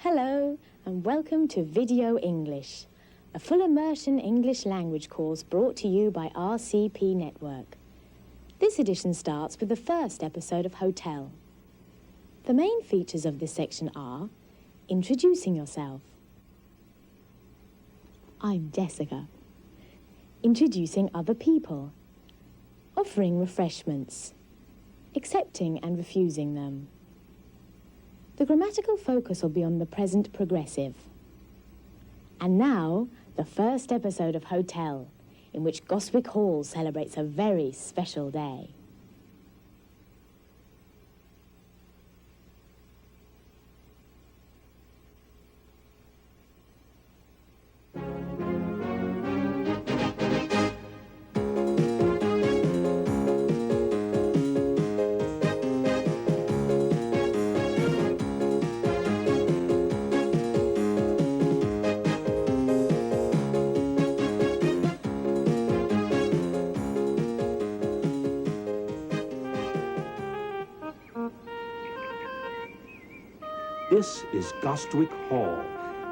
Hello and welcome to Video English, a full immersion English language course brought to you by RCP Network. This edition starts with the first episode of Hotel. The main features of this section are introducing yourself. I'm Jessica. Introducing other people. Offering refreshments. Accepting and refusing them. The grammatical focus will be on the present progressive. And now, the first episode of Hotel, in which Goswick Hall celebrates a very special day. This is Gostwick Hall,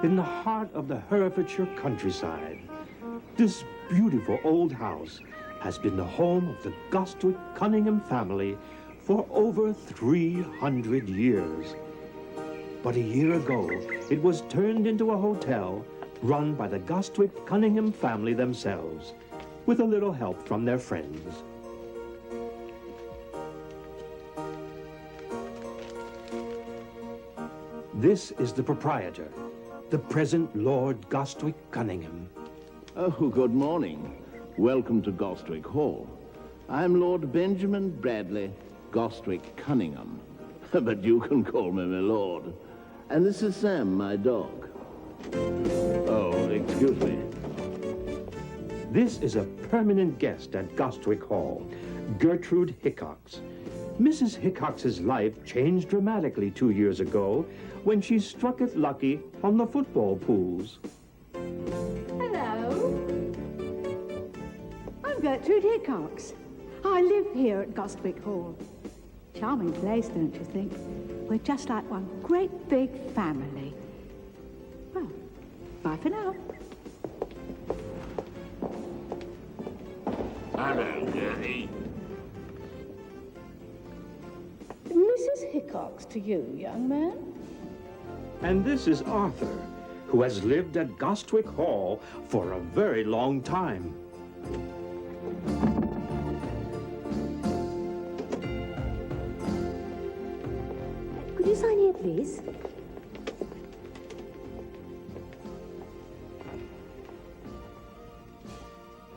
in the heart of the Herefordshire countryside. This beautiful old house has been the home of the Gostwick Cunningham family for over 300 years. But a year ago, it was turned into a hotel run by the Gostwick Cunningham family themselves, with a little help from their friends. This is the proprietor, the present Lord Gostwick Cunningham. Oh, good morning. Welcome to Gostwick Hall. I'm Lord Benjamin Bradley Gostwick Cunningham, but you can call me my lord. And this is Sam, my dog. Oh, excuse me. This is a permanent guest at Gostwick Hall, Gertrude Hickox. Mrs. Hickox's life changed dramatically 2 years ago when she struck it lucky on the football pools. Hello. I'm Gertrude Hickox. I live here at Gostwick Hall. Charming place, don't you think? We're just like one great big family. Well, bye for now. Hello, Gertie. Mrs. Hickox to you, young man. And this is Arthur, who has lived at Gostwick Hall for a very long time. Could you sign here, please?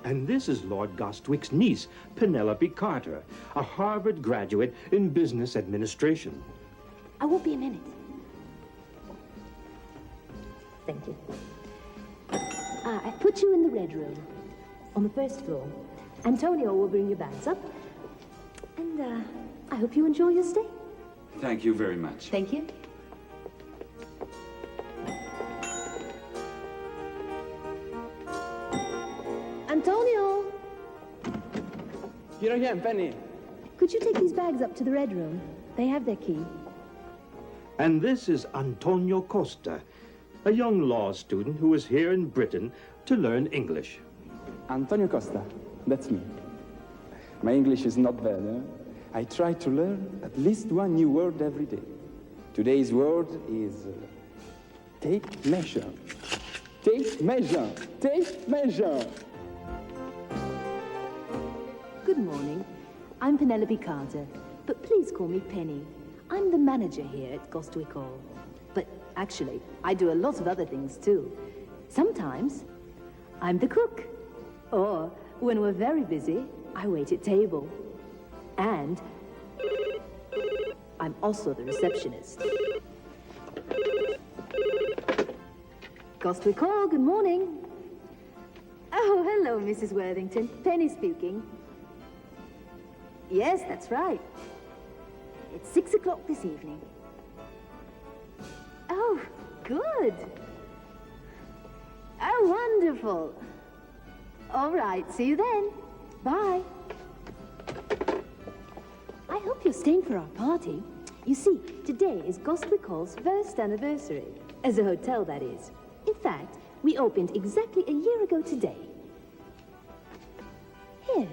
And this is Lord Gostwick's niece, Penelope Carter, a Harvard graduate in business administration. I won't be a minute. Thank you. I put you in the red room, on the first floor. Antonio will bring your bags up. And I hope you enjoy your stay. Thank you very much. Thank you. Antonio! Here I am, Penny. Could you take these bags up to the red room? They have their key. And this is Antonio Costa, a young law student who is here in Britain to learn English. Antonio Costa, that's me. My English is not bad, eh? I try to learn at least one new word every day. Today's word is take measure. Take measure. Take measure. Good morning. I'm Penelope Carter, but please call me Penny. I'm the manager here at Gostwick Hall. But actually, I do a lot of other things too. Sometimes, I'm the cook. Or, when we're very busy, I wait at table. And I'm also the receptionist. Gostwick Hall, good morning. Oh, hello, Mrs. Worthington. Penny speaking. Yes, that's right. It's 6 o'clock this evening. Oh, good. Oh, wonderful. All right, see you then. Bye. I hope you're staying for our party. You see, today is Gostwick Hall's first anniversary. As a hotel, that is. In fact, we opened exactly a year ago today. Here.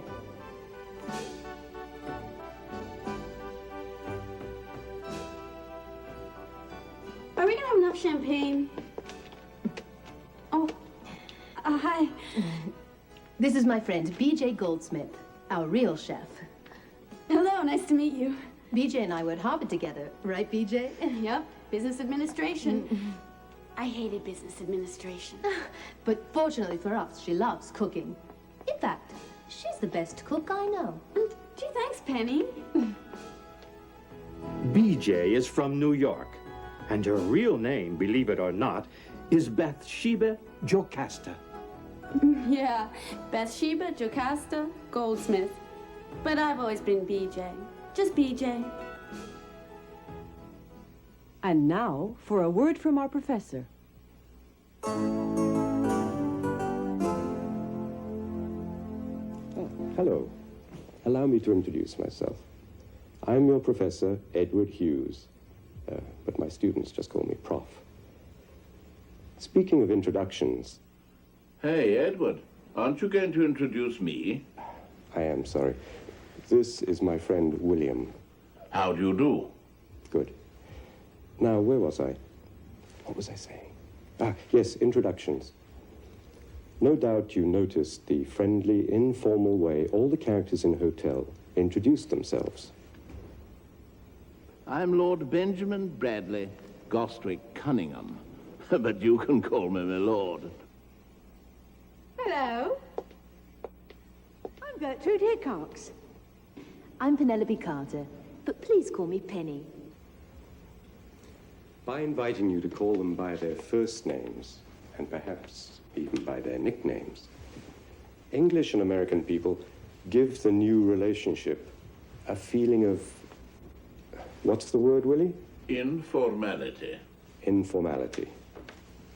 Are we gonna have enough champagne? Oh, hi. This is my friend, B.J. Goldsmith, our real chef. Hello, nice to meet you. B.J. and I were at Harvard together, right, B.J.? Yep, business administration. I hated business administration. But fortunately for us, she loves cooking. In fact, she's the best cook I know. Gee, thanks, Penny. BJ is from New York, and her real name, believe it or not, is Bathsheba Jocasta. Yeah, Bathsheba, Jocasta, Goldsmith. But I've always been BJ. Just BJ. And now for a word from our professor. Hello. Allow me to introduce myself. I'm your professor, Edward Hughes, but my students just call me Prof. Speaking of introductions... Hey, Edward, aren't you going to introduce me? I am sorry. This is my friend, William. How do you do? Good. Now, where was I? What was I saying? Yes, introductions. No doubt you noticed the friendly, informal way all the characters in Hotel introduced themselves. I'm Lord Benjamin Bradley, Gostwick Cunningham. But you can call me my lord. Hello. I'm Gertrude Hickox. I'm Penelope Carter, but please call me Penny. By inviting you to call them by their first names, and perhaps even by their nicknames, English and American people give the new relationship a feeling of, what's the word, Willie? Informality. Informality.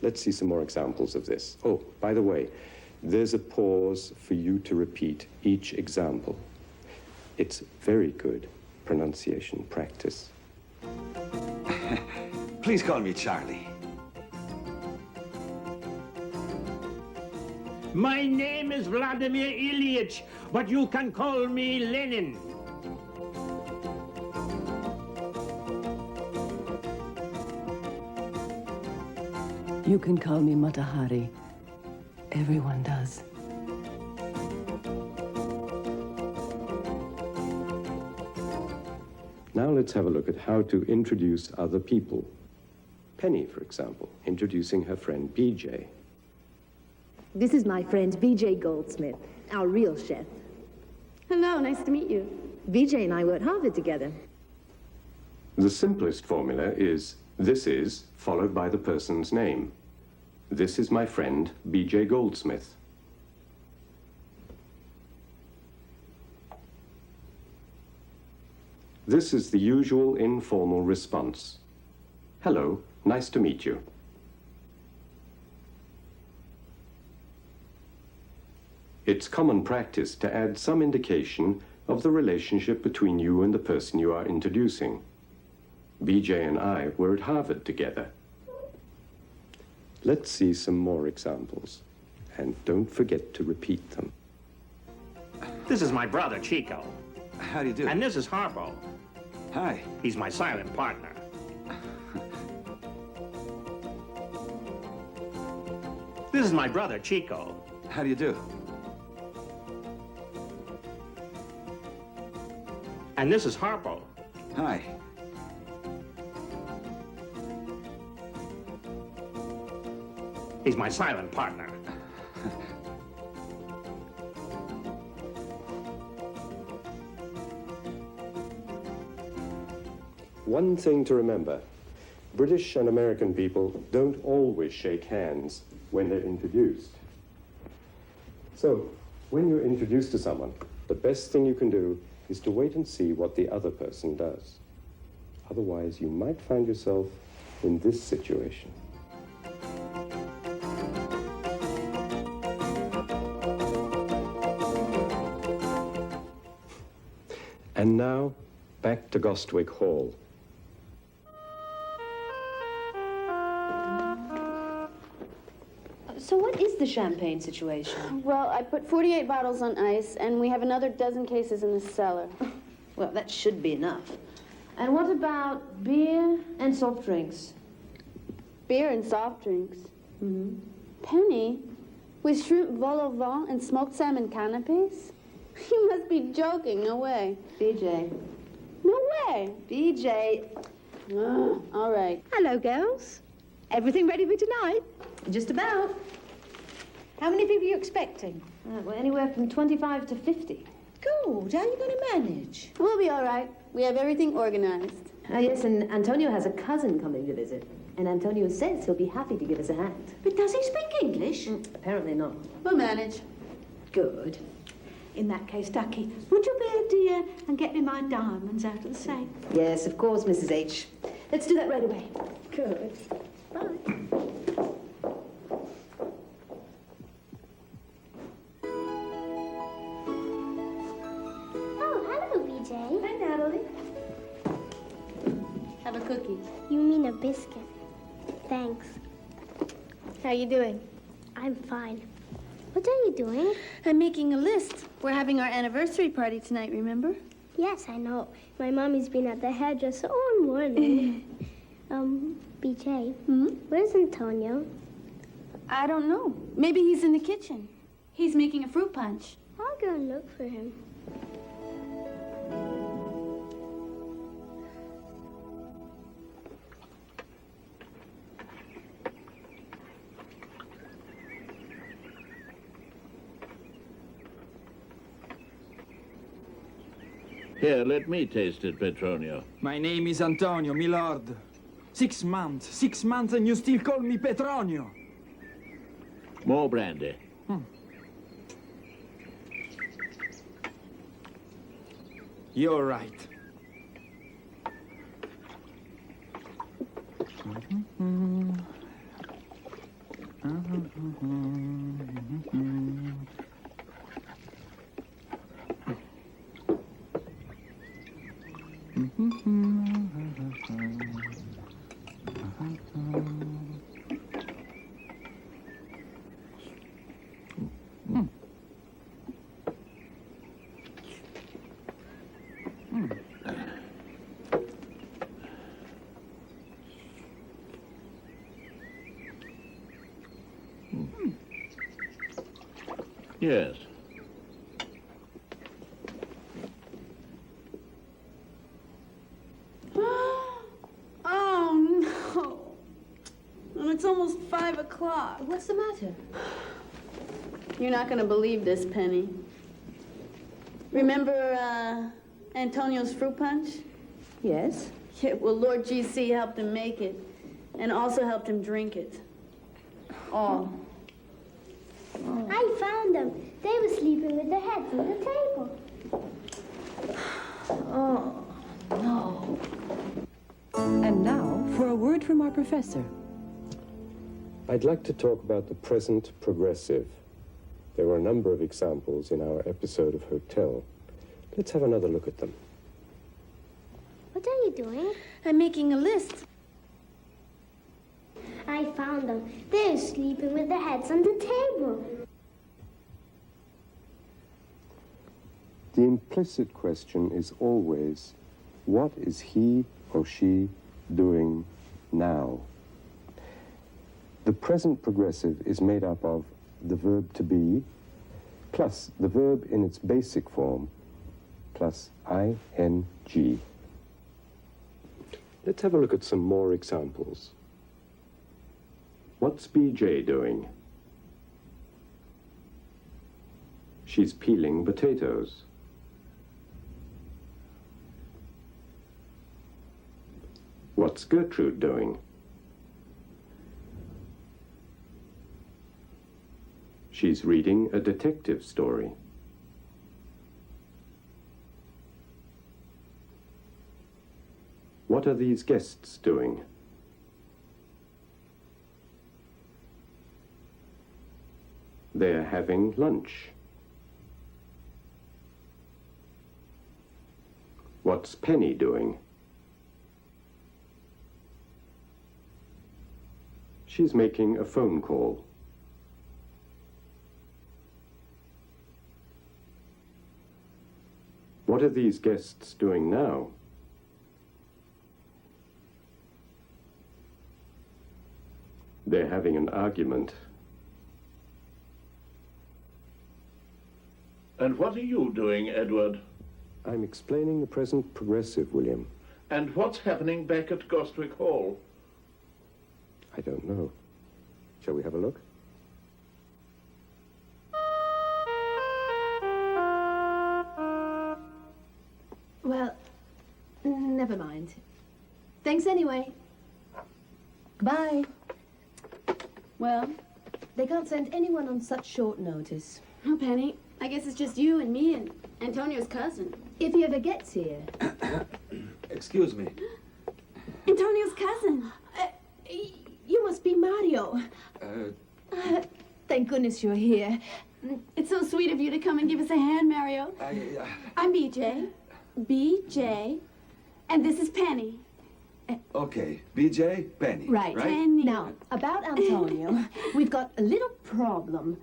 Let's see some more examples of this. Oh, by the way, there's a pause for you to repeat each example. It's very good pronunciation practice. Please call me Charlie. My name is Vladimir Ilyich, but you can call me Lenin. You can call me Matahari. Everyone does. Now let's have a look at how to introduce other people. Penny, for example, introducing her friend BJ. This is my friend, B.J. Goldsmith, our real chef. Hello, nice to meet you. B.J. and I were at Harvard together. The simplest formula is, this is, followed by the person's name. This is my friend, B.J. Goldsmith. This is the usual informal response. Hello, nice to meet you. It's common practice to add some indication of the relationship between you and the person you are introducing. BJ and I were at Harvard together. Let's see some more examples, and don't forget to repeat them. This is my brother, Chico. How do you do? And this is Harpo. Hi. He's my silent partner. This is my brother, Chico. How do you do? And this is Harpo. Hi. He's my silent partner. One thing to remember, British and American people don't always shake hands when they're introduced. So, when you're introduced to someone, the best thing you can do is to wait and see what the other person does. Otherwise, you might find yourself in this situation. And now, back to Gostwick Hall. So what is the champagne situation? Well, I put 48 bottles on ice, and we have another dozen cases in the cellar. Well, that should be enough. And what about beer and soft drinks? Beer and soft drinks. Penny? With shrimp vol au vent and smoked salmon canapes? You must be joking. No way. BJ. No way. BJ. All right. Hello, girls. Everything ready for tonight? Just about. How many people are you expecting? Well, anywhere from 25 to 50. Good. How are you going to manage? We'll be all right. We have everything organized. Yes, and Antonio has a cousin coming to visit. And Antonio says he'll be happy to give us a hand. But does he speak English? Apparently not. We'll manage. Good. In that case, Ducky, would you be a dear and get me my diamonds out of the safe? Yes, of course, Mrs. H. Let's do that right away. Good. Bye. Oh, hello, BJ. Hi, Natalie. Have a cookie. You mean a biscuit. Thanks. How you doing? I'm fine. What are you doing? I'm making a list. We're having our anniversary party tonight, remember? Yes, I know. My mommy's been at the hairdresser all morning. BJ, where's Antonio? I don't know. Maybe he's in the kitchen. He's making a fruit punch. I'll go and look for him. Here, let me taste it, Petronio. My name is Antonio, milord. 6 months, and you still call me Petronio. More brandy. You're right. Yes. Oh, no. And it's almost 5 o'clock. What's the matter? You're not going to believe this, Penny. Remember Antonio's fruit punch? Yes. Yeah, well, Lord G.C. helped him make it and also helped him drink it. All. I found them. They were sleeping with their heads on the table. Oh, no. And now for a word from our professor. I'd like to talk about the present progressive. There were a number of examples in our episode of Hotel. Let's have another look at them. What are you doing? I'm making a list. I found them. They were sleeping with their heads on the table. The implicit question is always, what is he or she doing now? The present progressive is made up of the verb to be, plus the verb in its basic form, plus ing. Let's have a look at some more examples. What's BJ doing? She's peeling potatoes. What's Gertrude doing? She's reading a detective story. What are these guests doing? They're having lunch. What's Penny doing? She's making a phone call. What are these guests doing now? They're having an argument. And what are you doing, Edward? I'm explaining the present progressive, William. And what's happening back at Gostwick Hall? I don't know. Shall we have a look? Well, never mind. Thanks anyway. Goodbye. Well, They can't send anyone on such short notice. oh, Penny, I guess it's just you and me and Antonio's cousin. If he ever gets here. Excuse me. Antonio's cousin. You must be Mario. Thank goodness you're here. It's so sweet of you to come and give us a hand, Mario. I'm BJ. BJ. And this is Penny. Okay, BJ, Penny. Right. Penny. Now, about Antonio, we've got a little problem.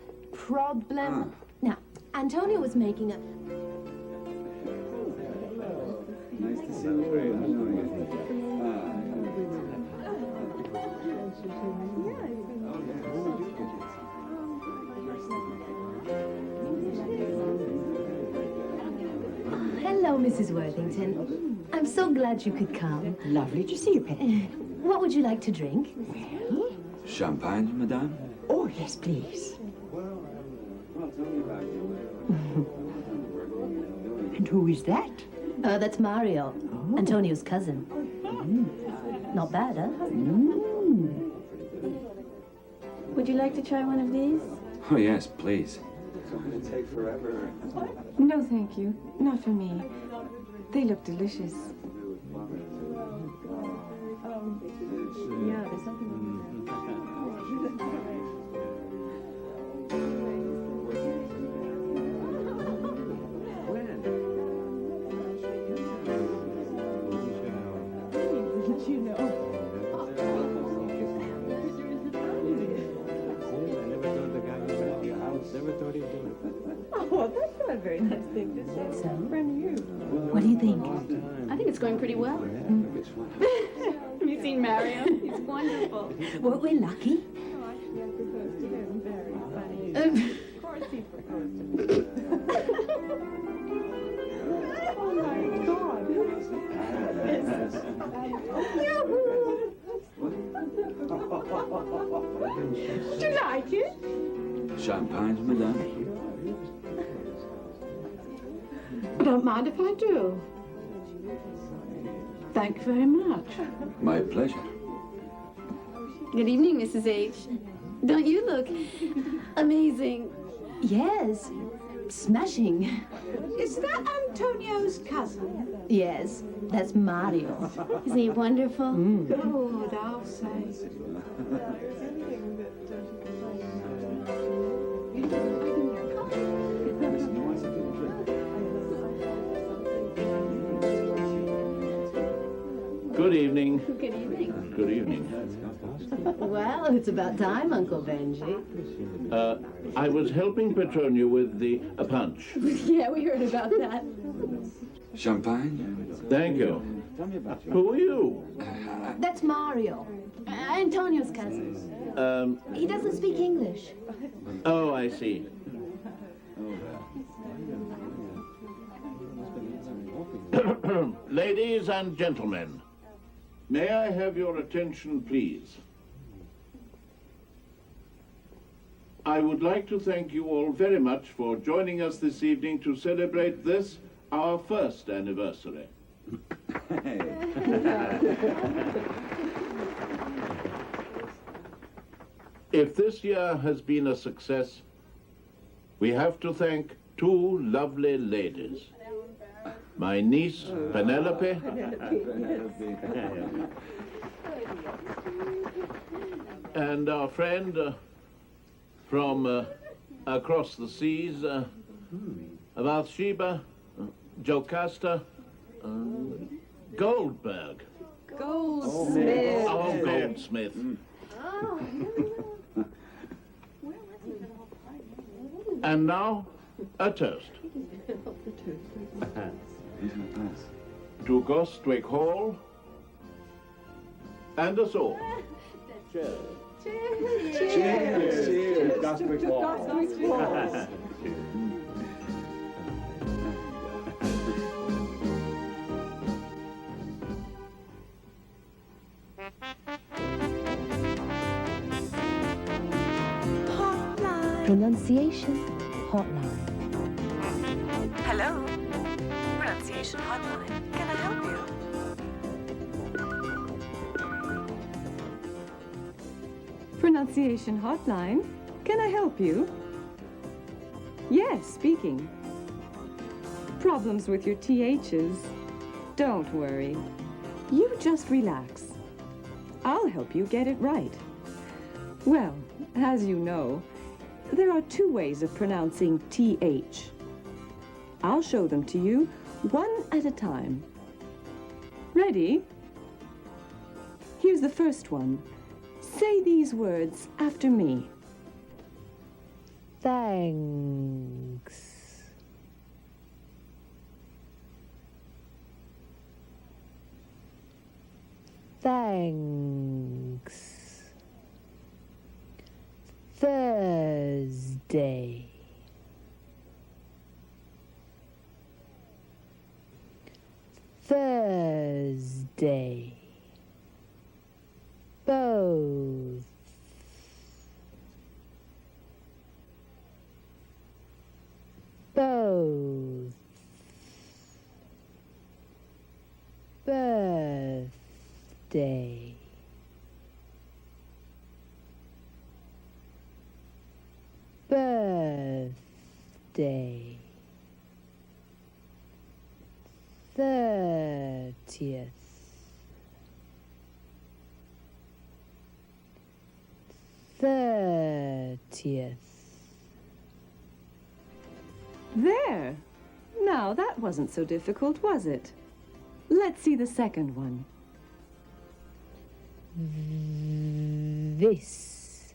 Now, Antonio was making a... Nice to see you. Hello, Mrs. Worthington. I'm so glad you could come. Lovely to see you, Penny. What would you like to drink? Champagne, madame? Oh, yes, please. And who is that? That's Mario, Antonio's cousin. Not bad, huh? Would you like to try one of these? Oh, yes, please. It's going to take forever. No, thank you. Not for me. They look delicious. Yeah, there's something Oh, that's not a very nice thing to say. So? From you. What do you think? I think it's going pretty well. Have you seen Mario? He's wonderful. Weren't we lucky? Oh, actually, I proposed to him. Very funny. Of course he proposed to me. Oh, my God. Do you like it? Champagne, madame? Don't mind if I do. Thank you very much. My pleasure. Good evening, Mrs. H. Don't you look amazing? Yes. Smashing. Is that Antonio's cousin? Yes, that's Mario. Isn't he wonderful? Good, I'll say. Good evening. Good evening. Good evening. Well, it's about time, Uncle Benji. I was helping Petronia with the punch. Yeah, we heard about that. Champagne? Thank you. Who are you? That's Mario. Antonio's cousin. He doesn't speak English. Oh, I see. Ladies and gentlemen, may I have your attention, please? I would like to thank you all very much for joining us this evening to celebrate this, our first anniversary. If this year has been a success, we have to thank two lovely ladies. My niece, Penelope, and our friend from across the seas, Bathsheba, Jocasta, Goldberg. Goldsmith. Oh, Goldsmith. And now, a toast. To Gostwick Hall and us all. Cheers. Cheers. Cheers. Gostwick Hall. Pronunciation Hotline. Hello. Pronunciation Hotline. Can I help you? Pronunciation Hotline. Can I help you? Yes, speaking. Problems with your THs? Don't worry. You just relax. I'll help you get it right. Well, as you know, there are two ways of pronouncing TH. I'll show them to you one at a time. Ready? Here's the first one. Say these words after me. Thanks. Thanks. Thursday. Thursday. Both. Both. Birthday. Birthday. 30th. 30th. There! Now, that wasn't so difficult, was it? Let's see the second one. This.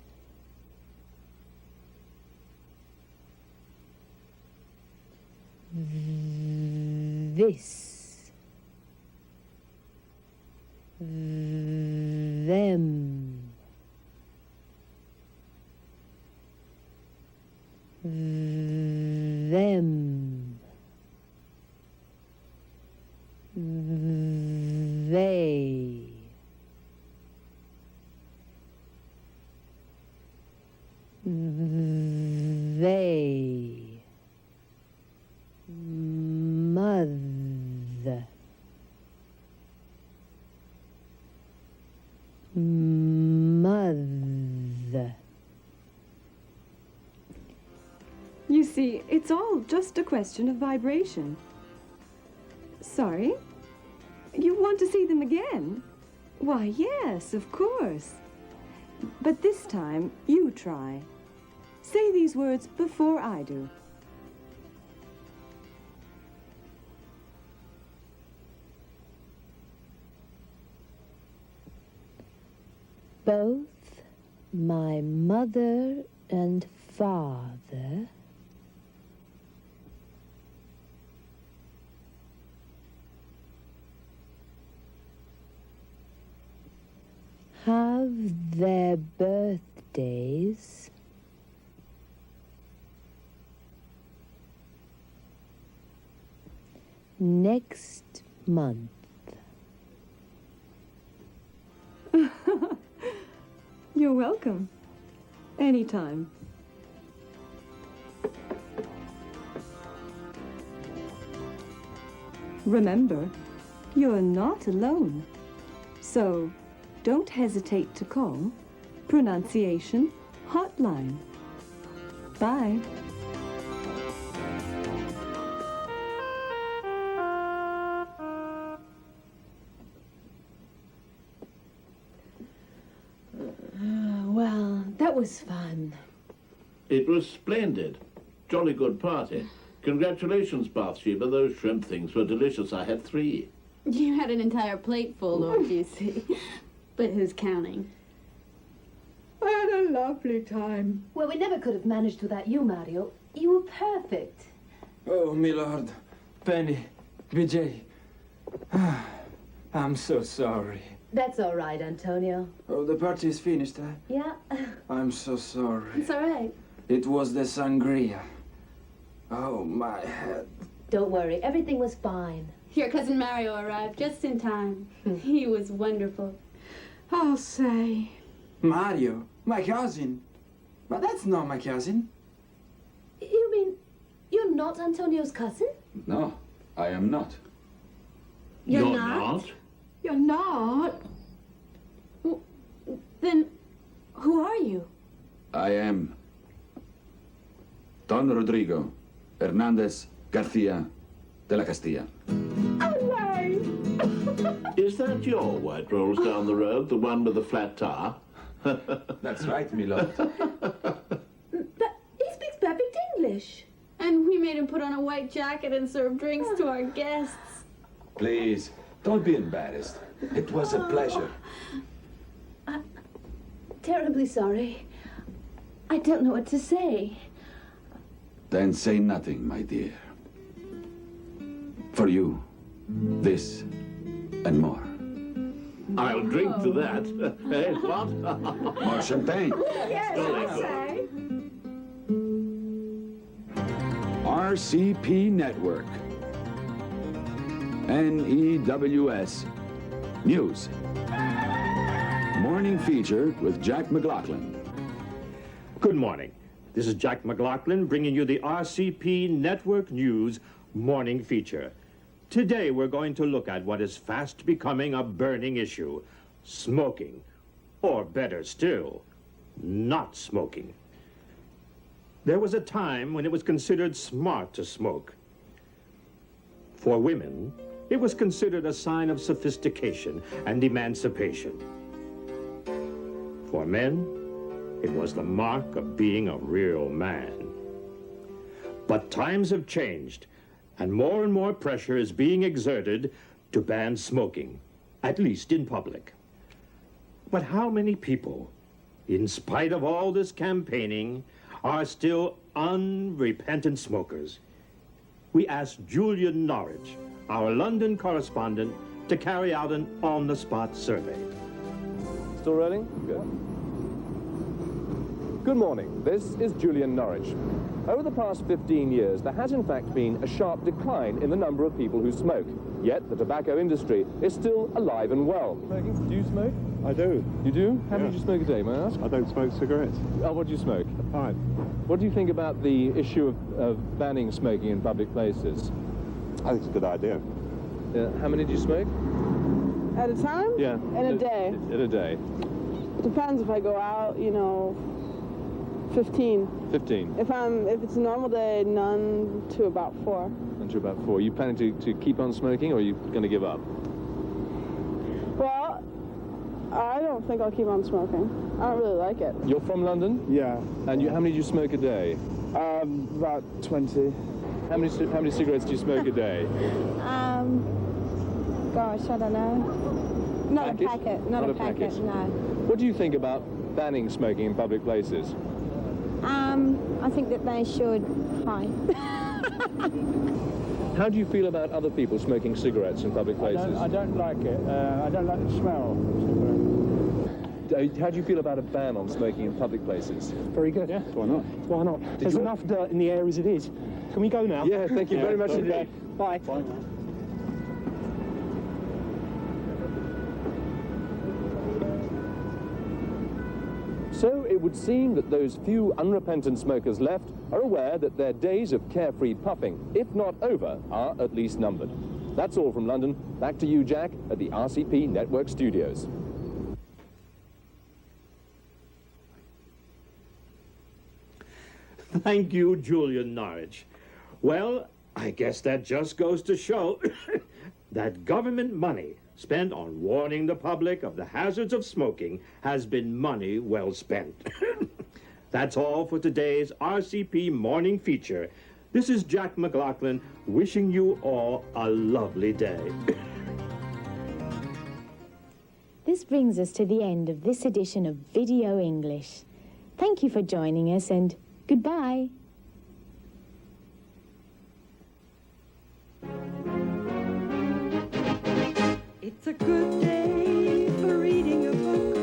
This. Them. Them. They. They. Mother. Mother. You see, it's all just a question of vibration. Sorry? You want to see them again? Why, yes, of course. But this time, you try. Say these words before I do. Both my mother and father have their birthdays next month. You're welcome. Anytime. Remember, you're not alone. So, don't hesitate to call Pronunciation Hotline. Bye. Well, that was fun. It was splendid. Jolly good party. Congratulations, Bathsheba. Those shrimp things were delicious. I had 3. You had an entire plate full, Lord Juicy. But who's counting? I had a lovely time. Well, we never could have managed without you, Mario. You were perfect. Oh, my lord. Penny, BJ, I'm so sorry. That's all right, Antonio. Oh, the party is finished, huh? Yeah, I'm so sorry. it's all right. It was the sangria. Oh, my head. Don't worry, everything was fine. Your cousin Mario arrived just in time. He was wonderful. I'll say. Mario, my cousin. But that's not my cousin. You mean you're not Antonio's cousin? No, I am not. You're not? You're not? Well, then, who are you? I am Don Rodrigo Hernandez Garcia de la Castilla. Is that your white rolls down the road, the one with the flat tire? That's right, my lord. But he speaks perfect English. And we made him put on a white jacket and serve drinks to our guests. Please, don't be embarrassed. It was a pleasure. Terribly sorry. I don't know what to say. Then say nothing, my dear. For you, this and more. I'll drink to that. Eh, what? More champagne. RCP Network. NEWS News. Morning feature with Jack McLaughlin. Good morning. This is Jack McLaughlin bringing you the RCP Network News morning feature. Today we're going to look at what is fast becoming a burning issue, smoking. Or better still, not smoking. There was a time when it was considered smart to smoke. For women, it was considered a sign of sophistication and emancipation. For men, it was the mark of being a real man. But times have changed, and more pressure is being exerted to ban smoking, at least in public. But how many people, in spite of all this campaigning, are still unrepentant smokers? We asked Julian Norwich, our London correspondent, to carry out an on-the-spot survey. Still rolling? Good. Good morning. This is Julian Norwich. Over the past 15 years, there has in fact been a sharp decline in the number of people who smoke. Yet the tobacco industry is still alive and well. Smoking? Do you smoke? I do. You do? How many do you smoke a day, may I ask? I don't smoke cigarettes. Oh, what do you smoke? A pipe. What do you think about the issue of banning smoking in public places? I think it's a good idea. How many do you smope? At a time? Yeah. In a day? In a day. Depends if I go out, 15. 15. If it's a normal day, none to about 4. None to about 4. You planning to keep on smoking, or are you going to give up? Well, I don't think I'll keep on smoking. I don't really like it. You're from London? Yeah. And how many do you smoke a day? About 20. How many cigarettes do you smoke a day? Gosh, I don't know. Not Packet? a packet. Not a packet, no. What do you think about banning smoking in public places? I think that they should. Hi. How do you feel about other people smoking cigarettes in public places? I don't like it. I don't like the smell. How do you feel about a ban on smoking in public places? Very good. Yeah. Why not? Why not? There's enough dirt in the air as it is. Can we go now? Yeah, thank you very much indeed. Bye. Bye. So it would seem that those few unrepentant smokers left are aware that their days of carefree puffing, if not over, are at least numbered. That's all from London. Back to you, Jack, at the RCP Network Studios. Thank you, Julian Norwich. Well, I guess that just goes to show that government money spent on warning the public of the hazards of smoking has been money well spent. That's all for today's RCP morning feature. This is Jack McLaughlin wishing you all a lovely day. This brings us to the end of this edition of Video English. Thank you for joining us and goodbye. It's a good day for reading a book.